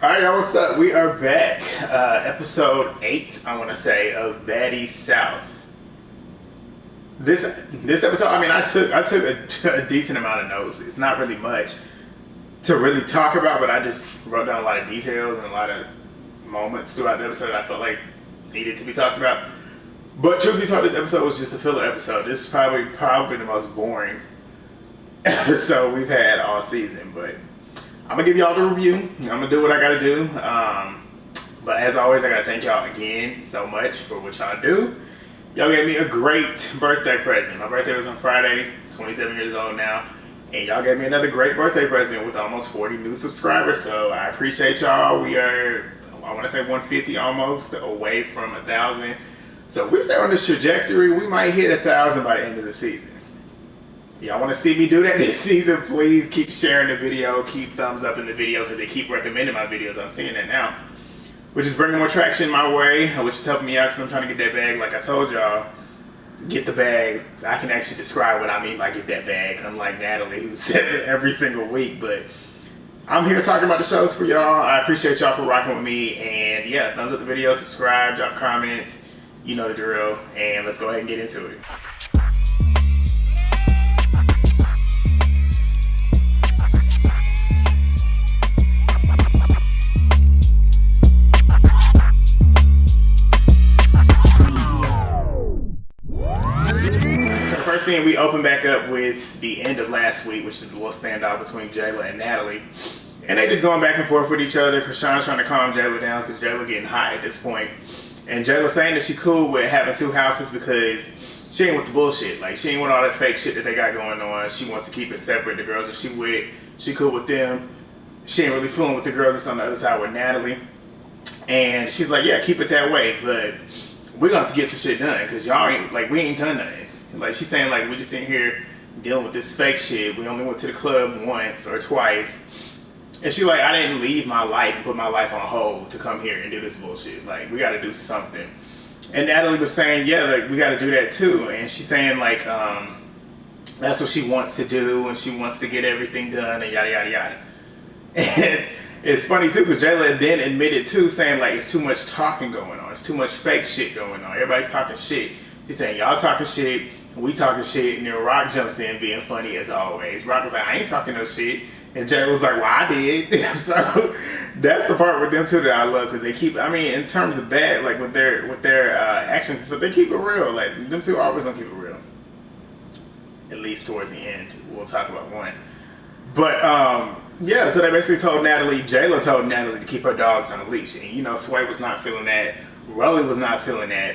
Alright, y'all, what's up? We are back. Episode 8, I want to say, of Baddies South. This episode, I took a decent amount of notes. It's not really much to really talk about, but I just wrote down a lot of details and a lot of moments throughout the episode I felt like needed to be talked about. But truth be told, this episode was just a filler episode. This is probably the most boring episode we've had all season, but I'm gonna give y'all the review. I'm gonna do what I gotta do. But as always, I gotta thank y'all again so much for what y'all do. Y'all gave me a great birthday present. My birthday was on Friday, 27 years old now. And y'all gave me another great birthday present with almost 40 new subscribers. So I appreciate y'all. We are, I wanna say 150 almost away from 1,000. So if we stay on this trajectory, we might hit 1,000 by the end of the season. Y'all want to see me do that this season, please keep sharing the video, keep thumbs up in the video, because they keep recommending my videos. I'm seeing that now, which is bringing more traction my way, which is helping me out because I'm trying to get that bag. Like I told y'all, get the bag. I can actually describe what I mean by get that bag, unlike Natalie, who says it every single week. But I'm here talking about the shows for y'all. I appreciate y'all for rocking with me. And yeah, thumbs up the video, subscribe, drop comments. You know the drill. And let's go ahead and get into it. First scene, we open back up with the end of last week, which is a little standoff between Jela and Natalie. And they just going back and forth with each other. Krishan's trying to calm Jela down because Jela getting hot at this point. And Jela saying that she cool with having two houses because she ain't with the bullshit. Like, she ain't with all that fake shit that they got going on. She wants to keep it separate. The girls that she with, she cool with them. She ain't really fooling with the girls that's on the other side with Natalie. And she's like, yeah, keep it that way. But we're going to have to get some shit done because y'all ain't, like, we ain't done nothing. Like, she's saying, like, we just in here dealing with this fake shit. We only went to the club once or twice. And she like, I didn't leave my life and put my life on hold to come here and do this bullshit. Like, we got to do something. And Natalie was saying, yeah, like, we got to do that too. And she's saying, like, that's what she wants to do. And she wants to get everything done and yada, yada, yada. And it's funny too, because Jela then admitted too, saying, like, it's too much talking going on. It's too much fake shit going on. Everybody's talking shit. She's saying, y'all talking shit. We talking shit, and then Rock jumps in being funny as always. Rock was like, I ain't talking no shit. And Jay was like, well, I did. So that's the part with them two that I love, because they keep, I mean, in terms of that, like with their actions and stuff, they keep it real. Like, them two are always gonna keep it real. At least towards the end. We'll talk about one. But, yeah, so they basically told Natalie, Jela told Natalie to keep her dogs on a leash. And, you know, Sway was not feeling that. Rolly was not feeling that.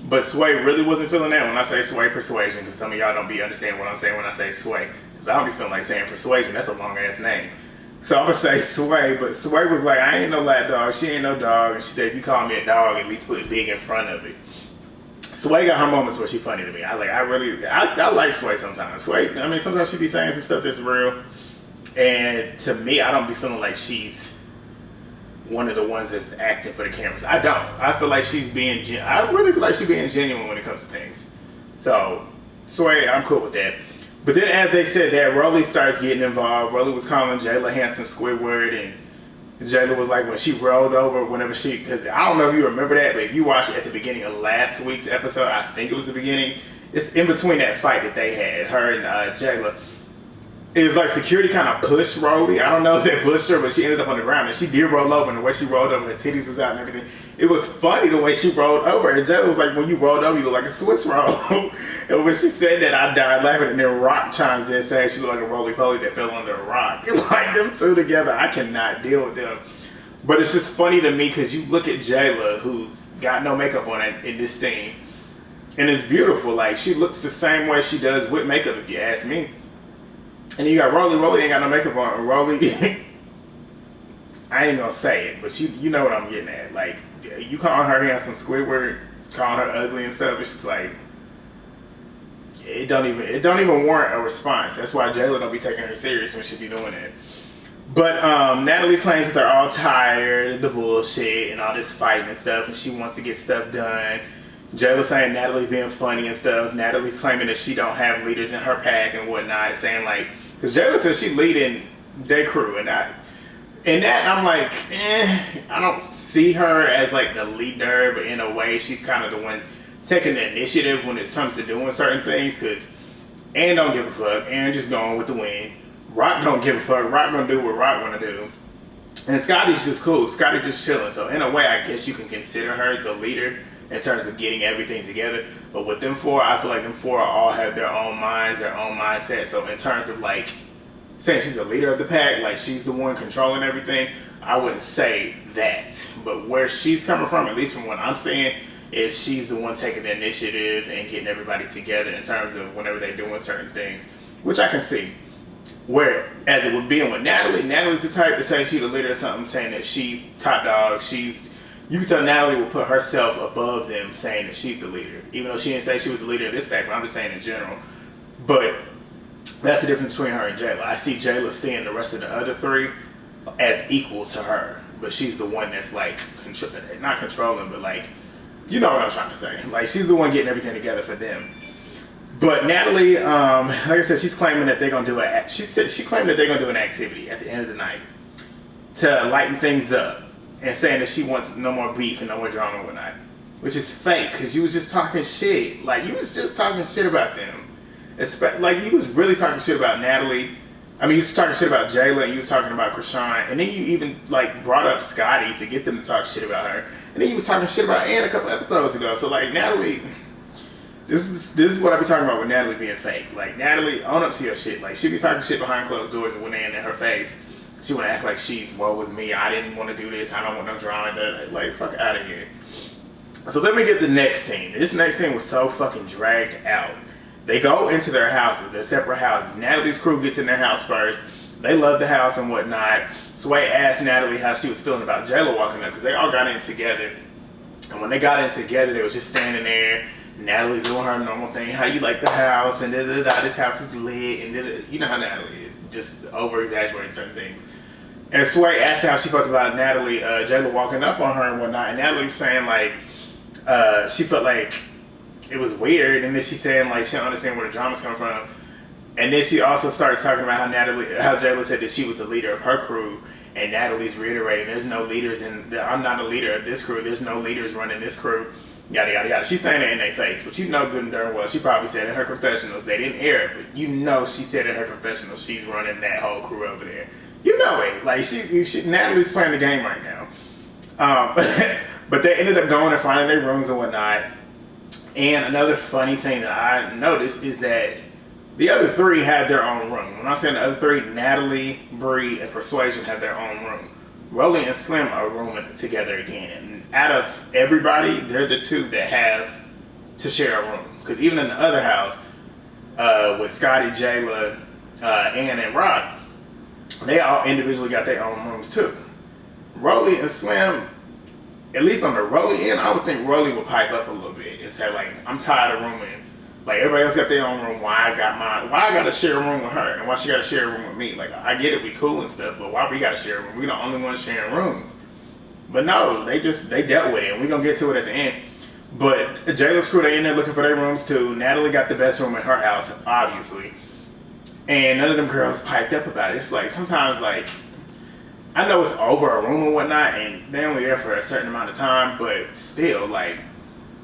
But Sway really wasn't feeling that. When I say Sway Persuasion, because some of y'all don't be understanding what I'm saying when I say Sway. Because I don't be feeling like saying Persuasion. That's a long ass name. So I'm going to say Sway. But Sway was like, I ain't no lap dog. She ain't no dog. And she said, if you call me a dog, at least put big in front of it. Sway got her moments where she funny to me. I like Sway sometimes. Sway, I mean, sometimes she be saying some stuff that's real. And to me, I don't be feeling like she's one of the ones that's acting for the cameras. I don't. I feel like she's being I really feel like she's being genuine when it comes to things. So, Sway, I'm cool with that. But then as they said that, Rolly starts getting involved. Rolly was calling Jela handsome Squidward, and Jela was like, when she rolled over, whenever she, because I don't know if you remember that, but if you watched it at the beginning of last week's episode, I think it was the beginning, it's in between that fight that they had, her and Jela. It was like security kind of pushed Rolly. I don't know if they pushed her, but she ended up on the ground. And she did roll over, and the way she rolled over, her titties was out and everything. It was funny the way she rolled over. And Jay was like, when you rolled over, you look like a Swiss roll. And when she said that, I died laughing. And then Rock chimes in saying she looked like a roly-poly that fell under a rock. Like, them two together, I cannot deal with them. But it's just funny to me because you look at Jela, who's got no makeup on it in this scene. And it's beautiful. Like, she looks the same way she does with makeup, if you ask me. And you got Rolly. Rolly ain't got no makeup on. Rolly, I ain't gonna say it, but you know what I'm getting at. Like, you calling her handsome Squidward, calling her ugly and stuff, it's just like, it don't even warrant a response. That's why Jayla don't be taking her serious when she be doing it. But Natalie claims that they're all tired of the bullshit and all this fighting and stuff, and she wants to get stuff done. Jayla saying Natalie being funny and stuff. Natalie's claiming that she don't have leaders in her pack and whatnot, saying like, because Jayla says she leading their crew, and And that I'm like, I don't see her as like the leader, but in a way, she's kind of the one taking the initiative when it comes to doing certain things. Cause Ann don't give a fuck. Ann just going with the wind. Rock don't give a fuck. Rock gonna do what Rock wanna do. And Scotty's just cool. Scotty just chilling. So in a way, I guess you can consider her the leader in terms of getting everything together. But with them four, I feel like them four all have their own minds, their own mindset. So in terms of like saying she's the leader of the pack, like she's the one controlling everything, I wouldn't say that. But where she's coming from, at least from what I'm saying, is she's the one taking the initiative and getting everybody together in terms of whenever they're doing certain things, which I can see. Where, as it would be with Natalie, Natalie's the type to say she's the leader of something, saying that she's top dog. You can tell Natalie will put herself above them, saying that she's the leader. Even though she didn't say she was the leader of this pack, but I'm just saying in general. But that's the difference between her and Jela. I see Jela seeing the rest of the other three as equal to her. But she's the one that's like, not controlling, but like, you know what I'm trying to say. Like, she's the one getting everything together for them. But Natalie, like I said, she's claiming that they're gonna do she claimed that they're gonna do an activity at the end of the night to lighten things up, and saying that she wants no more beef and no more drama and whatnot, which is fake because you was just talking shit. Like, you was just talking shit about them. Like, you was really talking shit about Natalie. I mean, you was talking shit about Jela, and you was talking about Krishan, and then you even like brought up Scotty to get them to talk shit about her, and then you was talking shit about Ann a couple episodes ago. So like, Natalie. This is what I be talking about with Natalie being fake. Like, Natalie, own up to your shit. Like, she be talking shit behind closed doors, and when they in her face, she want to act like she's, woe was me, I didn't want to do this, I don't want no drama. Like, fuck out of here. So let me get the next scene. This next scene was so fucking dragged out. They go into their houses, their separate houses. Natalie's crew gets in their house first. They love the house and whatnot. Sway asked Natalie how she was feeling about Jela walking up, because they all got in together. And when they got in together, they was just standing there. Natalie's doing her normal thing. How you like the house? And da-da-da-da. This house is lit. And da-da-da. You know how Natalie is. Just over-exaggerating certain things. And Sway asked how she felt about Natalie, Jela walking up on her and whatnot. And Natalie was saying, like, she felt like it was weird. And then she's saying, like, she don't understand where the drama's coming from. And then she also starts talking about how Jela said that she was the leader of her crew. And Natalie's reiterating, there's no leaders I'm not a leader of this crew. There's no leaders running this crew. Yada, yada, yada. She's saying it in their face, but you know good and darn well she probably said in her confessionals, they didn't air it, but you know she said in her confessionals she's running that whole crew over there. You know it. Like, Natalie's playing the game right now. But they ended up going and finding their rooms and whatnot. And another funny thing that I noticed is that the other three had their own room. When I'm saying the other three, Natalie, Bree, and Persuasion had their own room. Rolly and Slim are rooming together again. And out of everybody, they're the two that have to share a room. Because even in the other house, with Scotty, Jela, Ann, and Rock, they all individually got their own rooms too. Rolly and Slim, at least on the Rolly end, I would think Rolly would pipe up a little bit and say, like, I'm tired of rooming. Like, everybody else got their own room. Why I got to share a room with her? And why she got to share a room with me? Like, I get it, we cool and stuff, but why we got to share a room? We the only ones sharing rooms. But no, they dealt with it, and we're going to get to it at the end. But Jayla's crew, they in there looking for their rooms too. Natalie got the best room in her house, obviously. And none of them girls piped up about it. It's like, sometimes, like, I know it's over a room and whatnot, and they're only there for a certain amount of time, but still, like,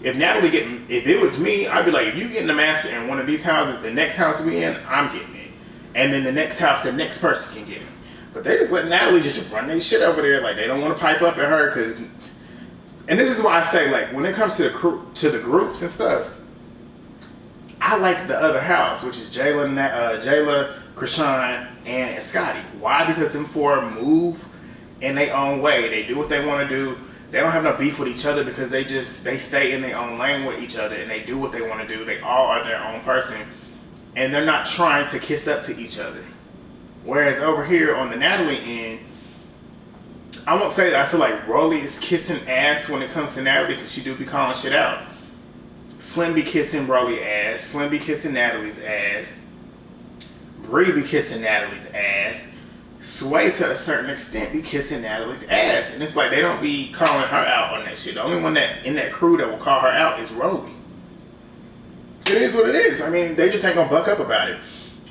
if it was me, I'd be like, if you getting the master in one of these houses, the next house we in, I'm getting it. And then the next house, the next person can get it. But they just let Natalie just run their shit over there. Like, they don't want to pipe up at her, because, and this is why I say, like, when it comes to the groups and stuff, I like the other house, which is Jela, Krishan, and Scotty. Why? Because them four move in their own way. They do what they want to do. They don't have no beef with each other because they stay in their own lane with each other and they do what they want to do. They all are their own person and they're not trying to kiss up to each other. Whereas over here on the Natalie end, I won't say that I feel like Rolly is kissing ass when it comes to Natalie because she do be calling shit out. Slim be kissing Rolly ass. Slim be kissing Natalie's ass. Bree be kissing Natalie's ass. Sway, to a certain extent, be kissing Natalie's ass. And it's like they don't be calling her out on that shit. The only one that in that crew that will call her out is Rolly. It is what it is. I mean, they just ain't gonna buck up about it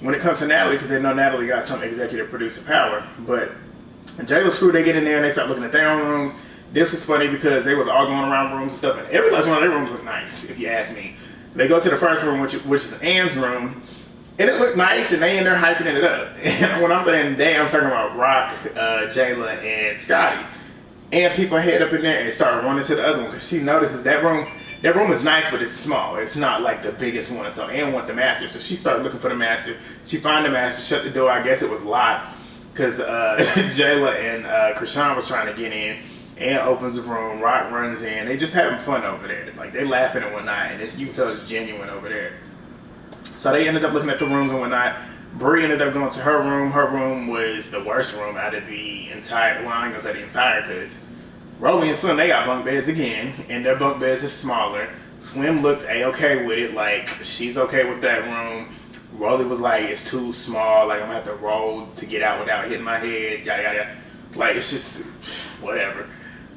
when it comes to Natalie because they know Natalie got some executive producer power. But And Jela's crew, they get in there and they start looking at their own rooms. This was funny because they was all going around rooms and stuff, and every last one of their rooms looked nice, if you ask me. They go to the first room, which is Ann's room, and it looked nice, and they in there hyping it up. And when I'm saying they, I'm talking about Rock, Jela, and Scotty. And people head up in there and start running to the other one because she notices that room is nice, but it's small. It's not like the biggest one. So Ann want the master, so she started looking for the master. She found the master, shut the door. I guess it was locked because Jela and Krishan was trying to get in. Ann opens the room, Rock runs in. They just having fun over there. Like, they laughing and whatnot, and you can tell it's genuine over there. So they ended up looking at the rooms and whatnot. Bree ended up going to her room. Her room was the worst room out of the entire, well, I ain't gonna say the entire, because Rolly and Slim, they got bunk beds again, and their bunk beds are smaller. Slim looked A-okay with it, like, she's okay with that room. Rolly was like, it's too small, like, I'm gonna have to roll to get out without hitting my head, yada, yada, yada. Like, it's just, whatever.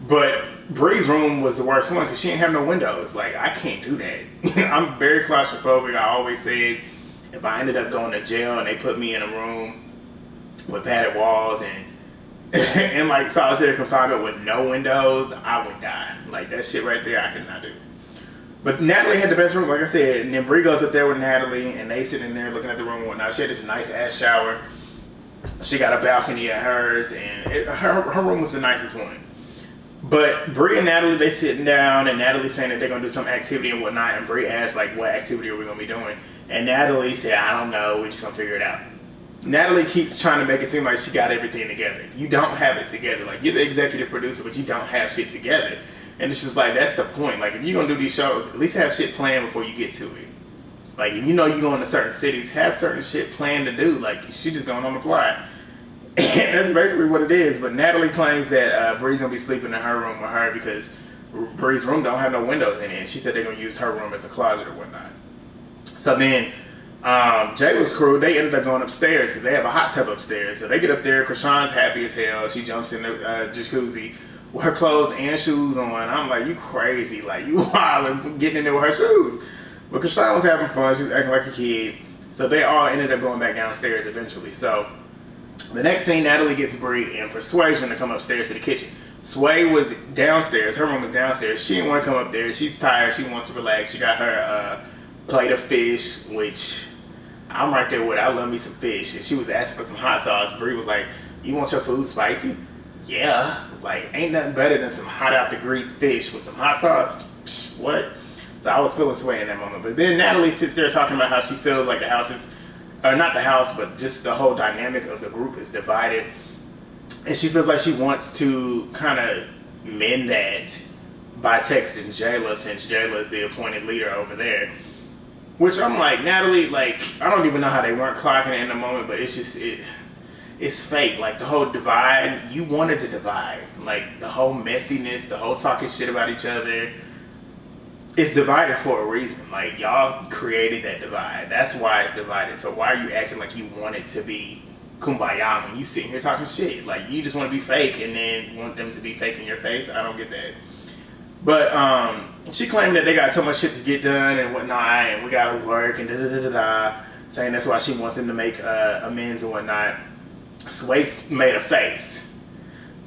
But Bree's room was the worst one because she didn't have no windows. Like, I can't do that. I'm very claustrophobic. I always said if I ended up going to jail and they put me in a room with padded walls and like solitary confinement with no windows, I would die. Like, that shit right there, I could not do. But Natalie had the best room, like I said, and then Bree goes up there with Natalie and they sitting in there looking at the room and whatnot. She had this nice ass shower. She got a balcony at hers, and her room was the nicest one. But Bree and Natalie, they sitting down, and Natalie's saying that they're gonna do some activity and whatnot, and Bree asked, like, what activity are we gonna be doing? And Natalie said, I don't know, we're just gonna figure it out. Natalie keeps trying to make it seem like she got everything together. You don't have it together. Like, you're the executive producer, but you don't have shit together. And it's just like, that's the point. Like, if you're gonna do these shows, at least have shit planned before you get to it. Like, if you know you're going to certain cities, have certain shit planned to do. Like, she just going on the fly. And that's basically what it is. But Natalie claims that Bree's gonna be sleeping in her room with her because Bree's room don't have no windows in it. And she said they're gonna use her room as a closet or whatnot. So then Jayla's crew, they ended up going upstairs because they have a hot tub upstairs. So they get up there. Krishan's happy as hell. She jumps in the jacuzzi with her clothes and shoes on. I'm like, you crazy. Like, you wild getting in there with her shoes. But Krishan was having fun. She was acting like a kid. So they all ended up going back downstairs eventually. So the next scene, Natalie gets Bree and Persuasion to come upstairs to the kitchen. Sway was downstairs. Her room was downstairs. She didn't want to come up there. She's tired. She wants to relax. She got her plate of fish, which I'm right there with. I love me some fish. And she was asking for some hot sauce. Bree was like, you want your food spicy? Yeah. Like, ain't nothing better than some hot out the grease fish with some hot sauce. Psh, what? So I was feeling Sway in that moment. But then Natalie sits there talking about how she feels like the house is, or not the house, but just the whole dynamic of the group is divided. And she feels like she wants to kind of mend that by texting Jela, since Jela is the appointed leader over there. Which I'm like, Natalie, like, I don't even know how they weren't clocking it in the moment, but it's just, it's fake. Like, the whole divide, you wanted the divide. Like, the whole messiness, the whole talking shit about each other. It's divided for a reason. Like, y'all created that divide. That's why it's divided. So why are you acting like you want it to be kumbaya when you sitting here talking shit? Like, you just want to be fake and then want them to be fake in your face? I don't get that. But she claimed that they got so much shit to get done and whatnot, and we gotta work and da-da-da-da-da, saying that's why she wants them to make amends and whatnot. Sway made a face.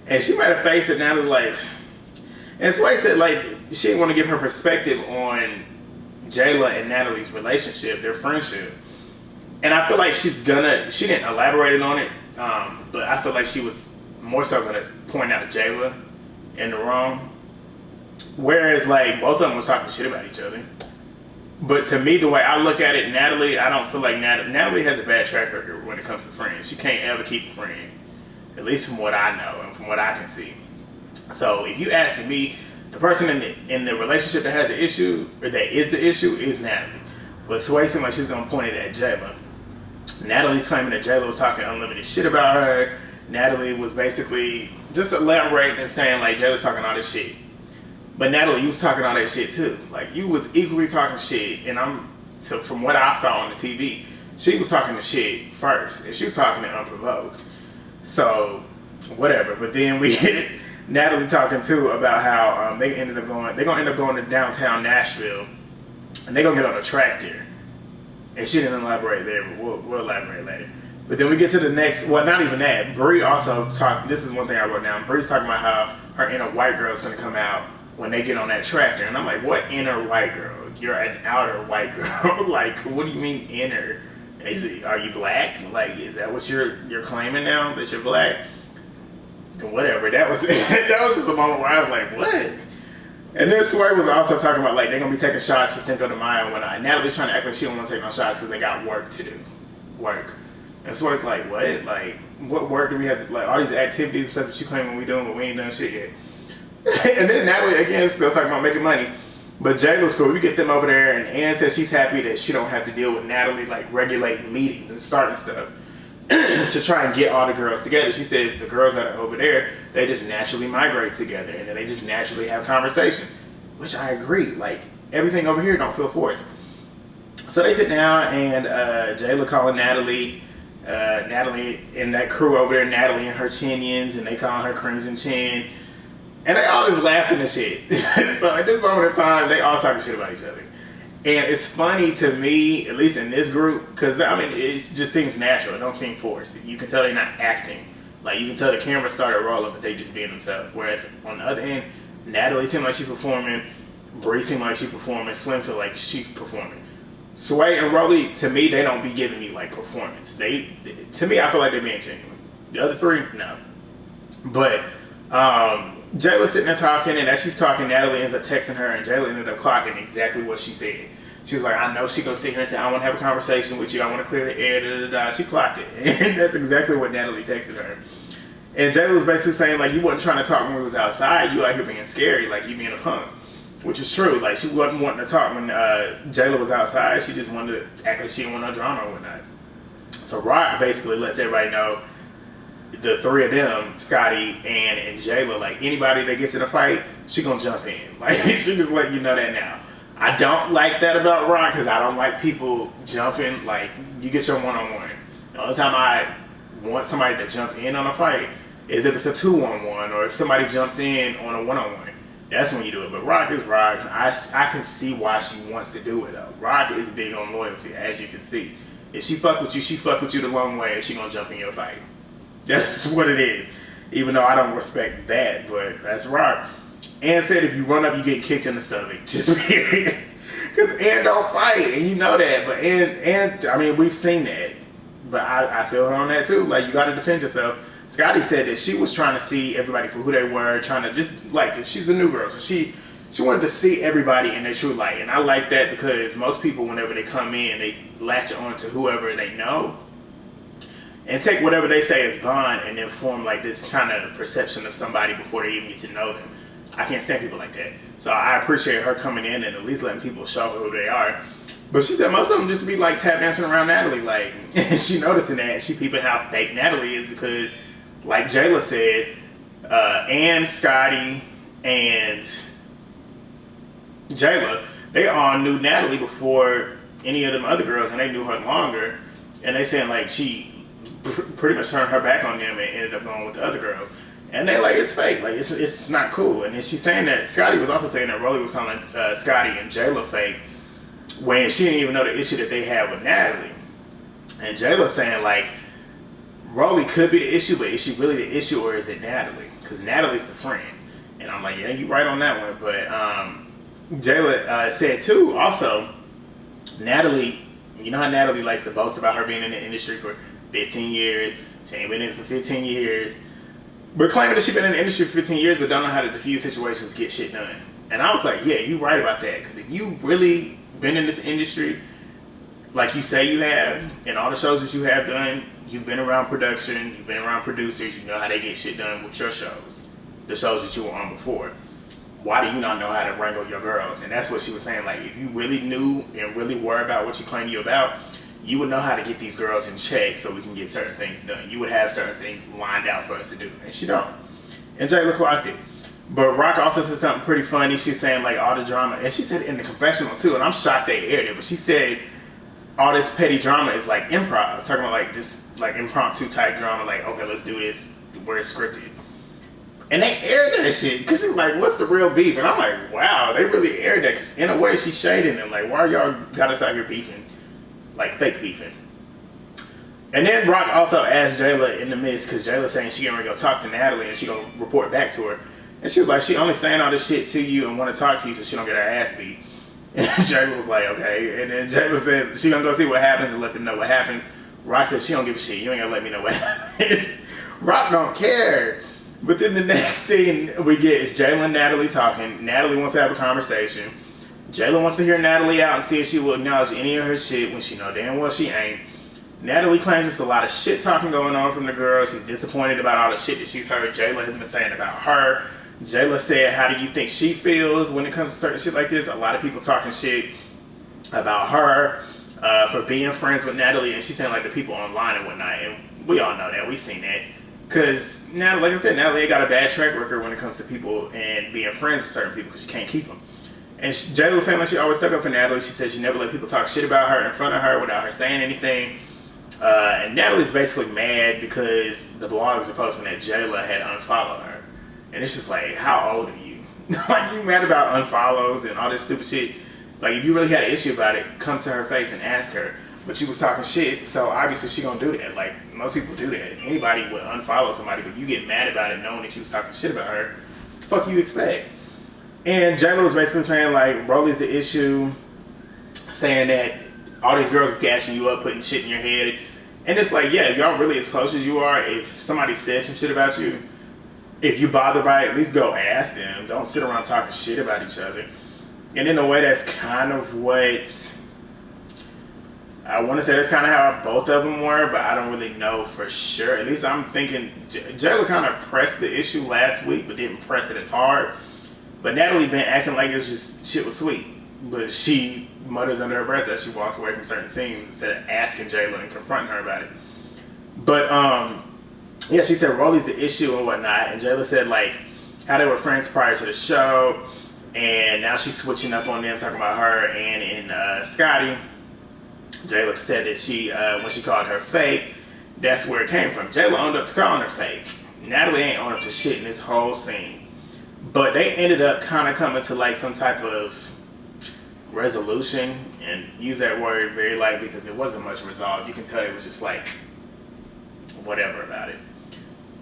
And she made a face at Natalie like, and Sway said, like, she didn't want to give her perspective on Jela and Natalie's relationship, their friendship. And I feel like she didn't elaborate on it, but I feel like she was more so going to point out Jela in the wrong. Whereas, like, both of them was talking shit about each other. But to me, the way I look at it, Natalie, I don't feel like Natalie has a bad track record when it comes to friends. She can't ever keep a friend, at least from what I know and from what I can see. So if you ask me, the person in the relationship that has the issue, or that is the issue, is Natalie. But Sway seemed like she's going to point it at Jela. Natalie's claiming that Jela was talking unlimited shit about her. Natalie was basically just elaborating and saying, like, Jela's talking all this shit. But Natalie, you was talking all that shit too. Like, you was equally talking shit. And from what I saw on the TV, she was talking the shit first. And she was talking it unprovoked. So, whatever. But then we get Natalie talking too about how they're gonna end up going to downtown Nashville, and they're gonna get on a tractor. And she didn't elaborate there, but we'll elaborate later. But then we get to the next, well, not even that. Bree also talked, this is one thing I wrote down. Bree's talking about how her inner white girl's gonna come out when they get on that tractor. And I'm like, what inner white girl? You're an outer white girl. Like, what do you mean inner? Are you black? Like, is that what you're claiming now, that you're black? Whatever. That was that was just a moment where I was like, what? And then Sway was also talking about, like, they're gonna be taking shots for Cinco de Mayo when Natalie's trying to act like she don't want to take no shots because they got work to do. Work. And Sway's like, what? Like, what work do we have to, like, all these activities and stuff that you claiming we doing, but we ain't done shit yet. And then Natalie, again, still talking about making money. But Jela's cool. We get them over there, and Ann says she's happy that she don't have to deal with Natalie, like, regulating meetings and starting stuff to try and get all the girls together. She says the girls that are over there, they just naturally migrate together, and then they just naturally have conversations, which I agree. Like, everything over here don't feel forced. So they sit down, and Jela calling Natalie and that crew over there, Natalie and her Chinians, and they call her Crimson Chin. And they all just laughing and shit. So at this moment of time, they all talking shit about each other. And it's funny to me, at least in this group, because, I mean, it just seems natural. It don't seem forced. You can tell they're not acting. Like, you can tell the camera started rolling, but they just being themselves. Whereas on the other end, Natalie seemed like she performing. Bree seemed like she performing. Slim feel like she performing. Sway and Rolly, to me, they don't be giving me, like, performance. To me, I feel like they're being genuine. The other three, no. But, Jela's sitting there talking, and as she's talking, Natalie ends up texting her, and Jela ended up clocking exactly what she said. She was like, I know she's going to sit here and say, I want to have a conversation with you. I want to clear the air, da-da-da. She clocked it. And that's exactly what Natalie texted her. And Jela was basically saying, like, you wasn't trying to talk when we was outside. You out here being scary, like you being a punk. Which is true. Like, she wasn't wanting to talk when Jela was outside. She just wanted to act like she didn't want no drama or whatnot. So Rock basically lets everybody know, the three of them, Scotty, Ann, and Jela, like, anybody that gets in a fight, she gonna jump in. Like, she just let you know that now. I don't like that about Rock, because I don't like people jumping. Like, you get your one-on-one. The only time I want somebody to jump in on a fight is if it's a 2-on-1, or if somebody jumps in on a 1-on-1. That's when you do it. But Rock is Rock. I can see why she wants to do it, though. Rock is big on loyalty, as you can see. If she fuck with you, she fuck with you the long way, and she gonna jump in your fight. That's what it is. Even though I don't respect that, but that's Rock. Ann said if you run up, you get kicked in the stomach. Just period. Because Ann don't fight, and you know that. But Ann, I mean, we've seen that. But I feel her on that too. Like, you got to defend yourself. Scotty said that she was trying to see everybody for who they were, trying to just, like, she's a new girl. So she wanted to see everybody in their true light. And I like that, because most people, whenever they come in, they latch on to whoever they know and take whatever they say as bond, and then form like this kind of perception of somebody before they even get to know them. I can't stand people like that. So I appreciate her coming in and at least letting people show who they are. But she said most of them just be like tap dancing around Natalie. Like, she noticing that. She peeping how fake Natalie is, because, like Jela said, Ann, Scotty, and Jela, they all knew Natalie before any of them other girls, and they knew her longer. And they saying, like, she pretty much turned her back on them and ended up going with the other girls. And they like, it's fake. Like, it's not cool. And then she's saying that, Scotty was also saying that Rolly was calling Scotty and Jela fake, when she didn't even know the issue that they had with Natalie. And Jayla's saying, like, Rolly could be the issue, but is she really the issue, or is it Natalie? Because Natalie's the friend. And I'm like, yeah, you right on that one. But Jela said too, also, Natalie, you know how Natalie likes to boast about her being in the industry for 15 years. She ain't been in it for 15 years. But claiming that she's been in the industry for 15 years, but don't know how to diffuse situations, get shit done. And I was like, yeah, you right about that. Because if you really been in this industry, like you say you have, in all the shows that you have done, you've been around production, you've been around producers, you know how they get shit done with your shows. The shows that you were on before. Why do you not know how to wrangle your girls? And that's what she was saying. Like, if you really knew and really were about what you claim you're about, you would know how to get these girls in check so we can get certain things done. You would have certain things lined out for us to do. And she don't. And Jayla clocked it. But Rock also said something pretty funny. She's saying, like, all the drama. And she said it in the confessional, too. And I'm shocked they aired it. But she said all this petty drama is, like, improv. Talking about, like, this, like, impromptu type drama. Like, okay, let's do this where it's scripted. And they aired that shit. Because she's like, what's the real beef? And I'm like, wow, they really aired that. Because in a way, she's shading them. Like, why y'all got us out here beefing? Like, fake beefing. And then Rock also asked Jela in the midst, because Jela's saying she gonna go talk to Natalie and she gonna report back to her. And she was like, she only saying all this shit to you and want to talk to you so she don't get her ass beat. And Jela was like, okay. And then Jela said she gonna go see what happens and let them know what happens. Rock said she don't give a shit. You ain't gonna let me know what happens. Rock don't care. But then the next scene we get is Jela and Natalie talking. Natalie wants to have a conversation. Jela wants to hear Natalie out and see if she will acknowledge any of her shit when she know damn well she ain't. Natalie claims there's a lot of shit talking going on from the girls. She's disappointed about all the shit that she's heard Jela has been saying about her. Jela said, how do you think she feels when it comes to certain shit like this? A lot of people talking shit about her for being friends with Natalie. And she's saying like the people online and whatnot. And we all know that. We've seen that. Because, like I said, Natalie got a bad track record when it comes to people and being friends with certain people because she can't keep them. And Jela was saying like she always stuck up for Natalie. She said she never let people talk shit about her in front of her without her saying anything. And Natalie's basically mad because the blogs are posting that Jela had unfollowed her. And it's just like, how old are you? Like, you mad about unfollows and all this stupid shit? Like, if you really had an issue about it, come to her face and ask her. But she was talking shit, so obviously she gonna do that. Like, most people do that. Anybody would unfollow somebody, but you get mad about it knowing that she was talking shit about her. What the fuck you expect? And Jela was basically saying, like, Rolly's the issue, saying that all these girls is gashing you up, putting shit in your head. And it's like, yeah, if y'all really as close as you are, if somebody says some shit about you, if you bother by it, at least go ask them. Don't sit around talking shit about each other. And in a way, that's kind of what I want to say. That's kind of how both of them were, but I don't really know for sure. At least I'm thinking Jela kind of pressed the issue last week, but didn't press it as hard. But Natalie been acting like it's just shit was sweet, but she mutters under her breath as she walks away from certain scenes instead of asking Jela and confronting her about it. But yeah, she said Rolly's the issue and whatnot, and Jela said like how they were friends prior to the show, and now she's switching up on them, talking about her and in Scotty. Jela said that she when she called her fake, that's where it came from. Jela owned up to calling her fake. Natalie ain't owned up to shit in this whole scene. But they ended up kind of coming to like some type of resolution, and use that word very lightly because it wasn't much resolved. You can tell it was just like whatever about it.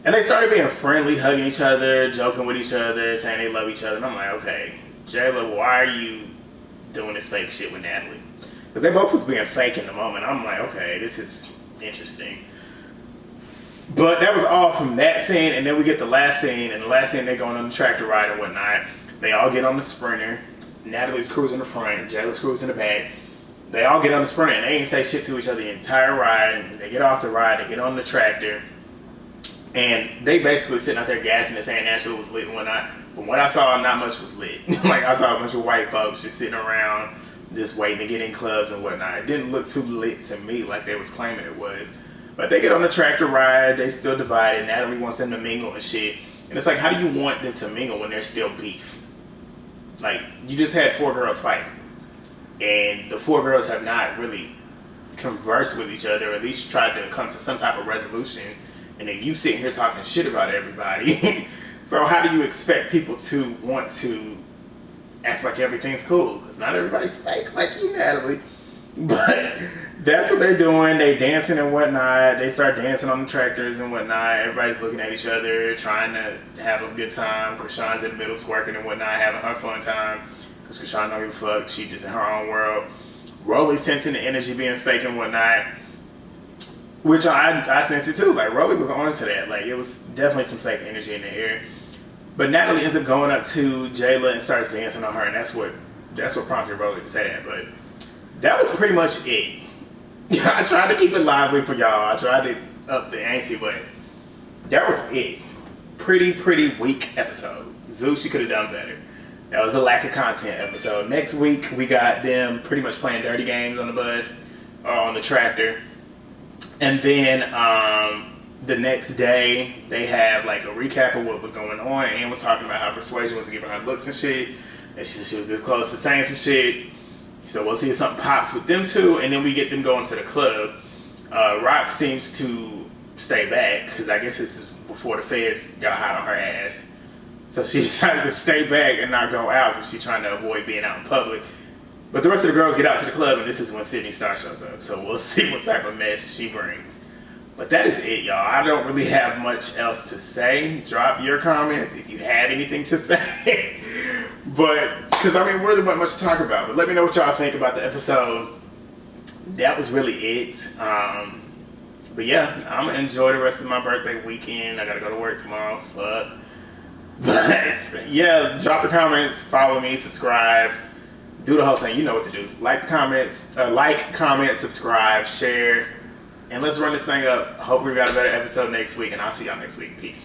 And they started being friendly, hugging each other, joking with each other, saying they love each other. And I'm like, okay, Jela, why are you doing this fake shit with Natalie? Because they both was being fake in the moment. I'm like, okay, this is interesting. But that was all from that scene, and then we get the last scene, and the last scene they're going on the tractor ride and whatnot. They all get on the Sprinter. Natalie's cruising the front, Jayla's cruising the back. They all get on the Sprinter, and they ain't say shit to each other the entire ride. They get off the ride, they get on the tractor, and they basically sitting out there gassing and saying Nashville was lit and whatnot. From what I saw, not much was lit. Like, I saw a bunch of white folks just sitting around, just waiting to get in clubs and whatnot. It didn't look too lit to me like they was claiming it was. But they get on the tractor ride, they still divided. Natalie wants them to mingle and shit. And it's like, how do you want them to mingle when there's still beef? Like, you just had 4 girls fighting. And the 4 girls have not really conversed with each other, or at least tried to come to some type of resolution. And then you sitting here talking shit about everybody. So how do you expect people to want to act like everything's cool? Because not everybody's fake like you, Natalie. But that's what they're doing. They dancing and whatnot. They start dancing on the tractors and whatnot. Everybody's looking at each other, trying to have a good time. Krishan's in the middle twerking and whatnot, having her fun time. Because Krishan don't give a fuck. She's just in her own world. Rolly's sensing the energy being fake and whatnot. Which I sensed it too. Like, Rolly was on to that. Like, it was definitely some fake energy in the air. But Natalie ends up going up to Jela and starts dancing on her. And that's what prompted Rolly to say that. But that was pretty much it. I tried to keep it lively for y'all. I tried to up the ante, but that was it. Pretty weak episode. Zeus, she could have done better. That was a lack of content episode. Next week, we got them pretty much playing dirty games on the bus, or on the tractor. And then the next day, they have like a recap of what was going on. Anne was talking about how Persuasion was giving her looks and shit. And she said she was this close to saying some shit. So we'll see if something pops with them two, and then we get them going to the club. Rock seems to stay back, because I guess this is before the feds got hot on her ass. So she decided to stay back and not go out, because she's trying to avoid being out in public. But the rest of the girls get out to the club, and this is when Sydney Star shows up. So we'll see what type of mess she brings. But that is it, y'all. I don't really have much else to say. Drop your comments if you had anything to say. But, because I mean, really not much to talk about. But let me know what y'all think about the episode. That was really it. But yeah, I'm going to enjoy the rest of my birthday weekend. I got to go to work tomorrow. Fuck. But yeah, drop the comments, follow me, subscribe. Do the whole thing. You know what to do. Like, comment, subscribe, share. And let's run this thing up. Hopefully we got a better episode next week. And I'll see y'all next week. Peace.